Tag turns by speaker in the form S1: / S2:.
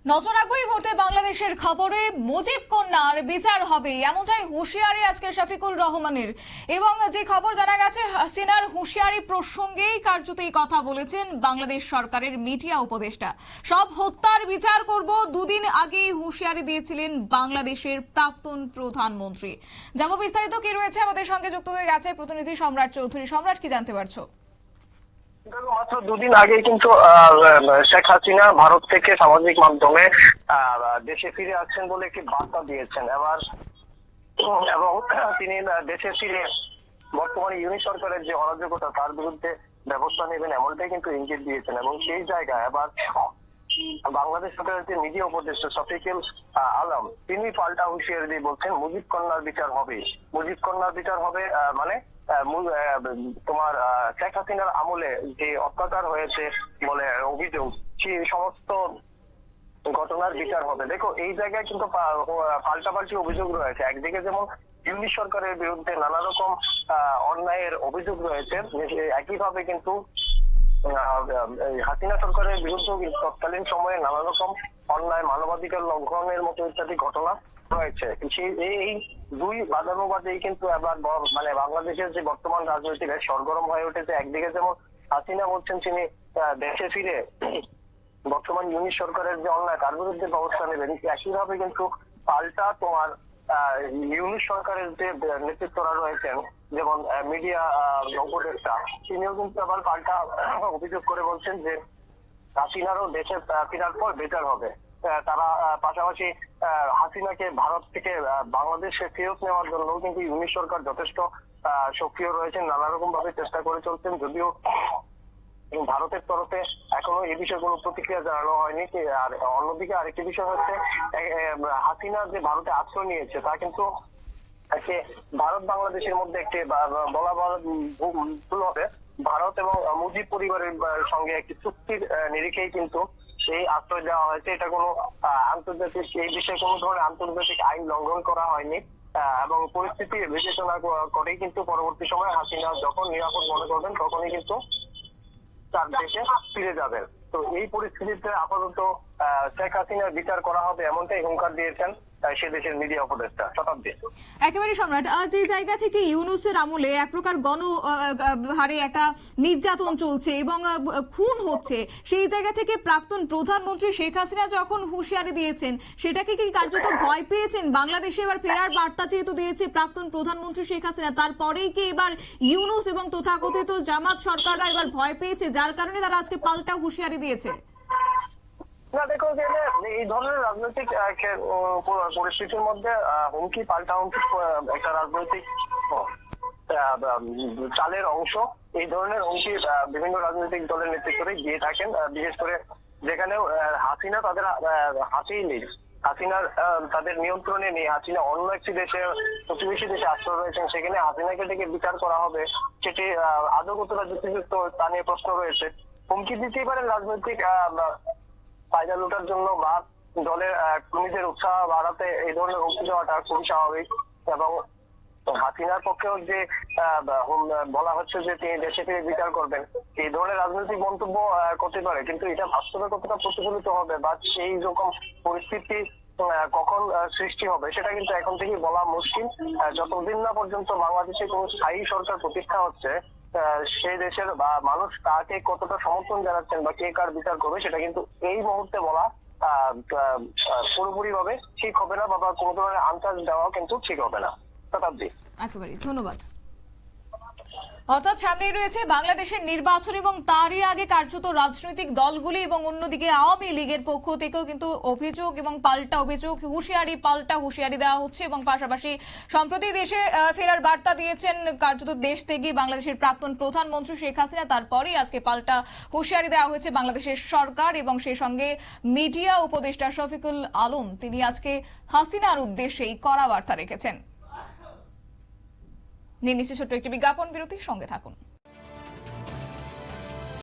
S1: নজর রাখবো এই মুহূর্তে বাংলাদেশের খবরে। মুজিব কন্যার বিচার হবে এমনটাই হুঁশিয়ারি আজকে শফিকুর রহমানের। এবং যে খবর জানা গেছে, হাসিনার হুঁশিয়ারি প্রসঙ্গেই কার্যত এই কথা বলেছেন বাংলাদেশ সরকারের মিডিয়া উপদেষ্টা। সব হত্যার বিচার করব, দুদিন আগেই হুঁশিয়ারি দিয়েছিলেন বাংলাদেশের প্রাক্তন প্রধানমন্ত্রী। যাবো বিস্তারিত কি রয়েছে, আমাদের সঙ্গে যুক্ত হয়ে গেছে প্রতিনিধি সম্রাট চৌধুরী। সম্রাট, কি জানতে পারছো?
S2: মাত্র দুদিন আগে কিন্তু শেখ হাসিনা ভারত থেকে সামাজিক মাধ্যমে দেশে ফিরে আসছেন বলে একটি বার্তা দিয়েছেন এবং তিনি দেশে ফিরে বর্তমানে ইউনিট সরকারের যে অরাজকতা তার বিরুদ্ধে ব্যবস্থা নেবেন এমনটাই কিন্তু ইঙ্গিত দিয়েছেন। এবং সেই জায়গায় এবার বাংলাদেশ সরকারের যে মিডিয়া উপদেষ্টা শফিকুল আলম তিনি পাল্টা হুঁশিয়ারি দিয়ে বলছেন মুজিব কন্যার বিচার হবে। মুজিব কন্যার বিচার হবে মানে তোমার শেখ হাসিনার আমলে যে অত্যাচার হয়েছে বলে অভিযোগ, সেই সমস্ত ঘটনার বিচার হবে। দেখো, এই জায়গায় কিন্তু পাল্টাপাল্টি অভিযোগ রয়েছে। একদিকে যেমন ইউনিট সরকারের বিরুদ্ধে নানা রকম অন্যায়ের অভিযোগ রয়েছে, একইভাবে কিন্তু হাসিনা সরকারের বিরুদ্ধেও তৎকালীন সময়ে নানা রকম অন্যায়, মানবাধিকার লঙ্ঘনের মতো ইত্যাদি ঘটনা রয়েছে। এই দুই বাদানুবাদেই কিন্তু এবার মানে বাংলাদেশের যে বর্তমান রাজনৈতিক সরগরম হয়ে উঠেছে। একদিকে যেমন হাসিনা বলছেন তিনি দেশে ফিরে বর্তমান ইউনিট সরকারের যে অন্যায় তার বিরুদ্ধে ব্যবস্থা নেবেন, একইভাবে কিন্তু পাল্টা তোমার ইউনিট সরকারের যে নেতৃত্বরা রয়েছেন যেমন মিডিয়া উপদেষ্টা তিনিও কিন্তু আবার পাল্টা অভিযোগ করে বলছেন যে হাসিনারও দেশে ফেরার পর বেটার হবে। তারা পাশাপাশি হাসিনাকে ভারত থেকে বাংলাদেশে ফেরত নেওয়ার জন্য কিন্তু ইউনিট সরকার যথেষ্ট সক্রিয় রয়েছেন, নানা রকম ভাবে চেষ্টা করে চলছেন। যদিও ভারতের তরফে এখনো এই বিষয়গুলো প্রতিক্রিয়া জানানো হয়নি। আর অন্যদিকে আরেকটি বিষয় হচ্ছে হাসিনা যে ভারতে আশ্রয় নিয়েছে তা কিন্তু ভারত বাংলাদেশের মধ্যে একটি বলা ভুল হবে, ভারত এবং মুজিব পরিবারের সঙ্গে একটি চুক্তির নিরিখেই কিন্তু এই আশ্রয় দেওয়া হয়েছে। এটা কোনো আন্তর্জাতিক, এই বিষয়ে কোনো ধরনের আন্তর্জাতিক আইন লঙ্ঘন করা হয়নি এবং পরিস্থিতি বিবেচনা করেই কিন্তু পরবর্তী সময় হাসিনা যখন নিরাপদ মনে করবেন তখনই কিন্তু তার দেশে ফিরে যাবেন। তো এই পরিস্থিতিতে আপাতত শেখ হাসিনার বিচার করা হবে এমনটাই হুঙ্কার দিয়েছেন সে দেশের মিডিয়া উপদেষ্টা শতাব্দী।
S1: একেবারে সম্রাট, যে জায়গা থেকে ইউনূসের আমলে এক প্রকার গণহারে একটা নির্যাতন চলছে এবং খুন হচ্ছে, সেই জায়গা থেকে প্রাক্তন প্রধানমন্ত্রী শেখ হাসিনা যখন হুঁশিয়ারি দিয়েছেন, সেটাকে কি কার্যত ভয় পেয়েছেন? বাংলাদেশে এবার ফেরার বার্তা যেহেতু দিয়েছে প্রাক্তন প্রধানমন্ত্রী শেখ হাসিনা, তারপরেই কি এবার ইউনূস এবং তথাকথিত জামাত সরকাররা এবার ভয় পেয়েছে, যার কারণে তারা আজকে পাল্টা হুঁশিয়ারি দিয়েছে?
S2: না, দেখো যে এই ধরনের রাজনৈতিক পরিস্থিতির মধ্যে হুমকি পাল্টা হুমকি একটা রাজনৈতিক চালের অংশ। এই ধরনের হুমকি বিভিন্ন রাজনৈতিক দলের নেতৃত্বরাই দিয়ে থাকেন, বিশেষ করে যেখানেও হাসিনা তাদের হাতেই নেই, হাসিনার তাদের নিয়ন্ত্রণে নেই। হাসিনা অন্য একটি দেশে, প্রতিবেশী দেশে আশ্রয় রয়েছেন, সেখানে হাসিনাকে ডেকে বিচার করা হবে সেটি আদৌ কতটা যুক্তিযুক্ত তা নিয়ে প্রশ্ন রয়েছে। হুমকি দিতেই পারেন রাজনৈতিক ফায়দা লুটার জন্য বা দলের কর্মীদের উৎসাহ বাড়াতে এই ধরনের হুমকি দেওয়াটা খুবই স্বাভাবিক। এবং হাসিনার পক্ষেও যে বলা হচ্ছে যে তিনি দেশে ফিরে বিচার করবেন, এই ধরনের রাজনৈতিক মন্তব্য করতে পারে, কিন্তু এটা বাস্তবে কতটা প্রতিফলিত হবে বা সেই রকম পরিস্থিতি কখন সৃষ্টি হবে সেটা কিন্তু এখন থেকে বলা মুশকিল। যতদিন না পর্যন্ত বাংলাদেশে কোনো স্থায়ী সরকার প্রতিষ্ঠা হচ্ছে, সেই দেশের বা মানুষ তাকে কতটা সমর্থন জানাচ্ছেন বা কে কার বিচার করবে সেটা কিন্তু এই মুহূর্তে বলা পুরোপুরি ভাবে ঠিক হবে না, বা কোনো ধরনের আন্দাজ দেওয়াও কিন্তু ঠিক হবে না। শতাব্দী,
S1: একেবারে ধন্যবাদ। অর্থাৎ সামনেই রয়েছে বাংলাদেশের নির্বাচন এবং তারই আগে কার্যত রাজনৈতিক দলগুলি এবং অন্যদিকে আওয়ামী লীগের পক্ষ থেকেও কিন্তু অভিযোগ এবং পাল্টা অভিযোগ, হুঁশিয়ারি পাল্টা হুঁশিয়ারি দেওয়া হচ্ছে। এবং পাশাপাশি সম্প্রতি দেশে ফেরার বার্তা দিয়েছেন কার্যত দেশ থেকে বাংলাদেশের প্রাক্তন প্রধানমন্ত্রী শেখ হাসিনা, তারপরেই আজকে পাল্টা হুঁশিয়ারি দেওয়া হয়েছে বাংলাদেশের সরকার এবং সেই সঙ্গে মিডিয়া উপদেষ্টা শফিকুল আলম তিনি আজকে হাসিনার উদ্দেশ্যেই কড়া বার্তা রেখেছেন। নিয়ে নিচ্ছে ছোট্ট একটি বিজ্ঞাপন বিরতি, সঙ্গে থাকুন।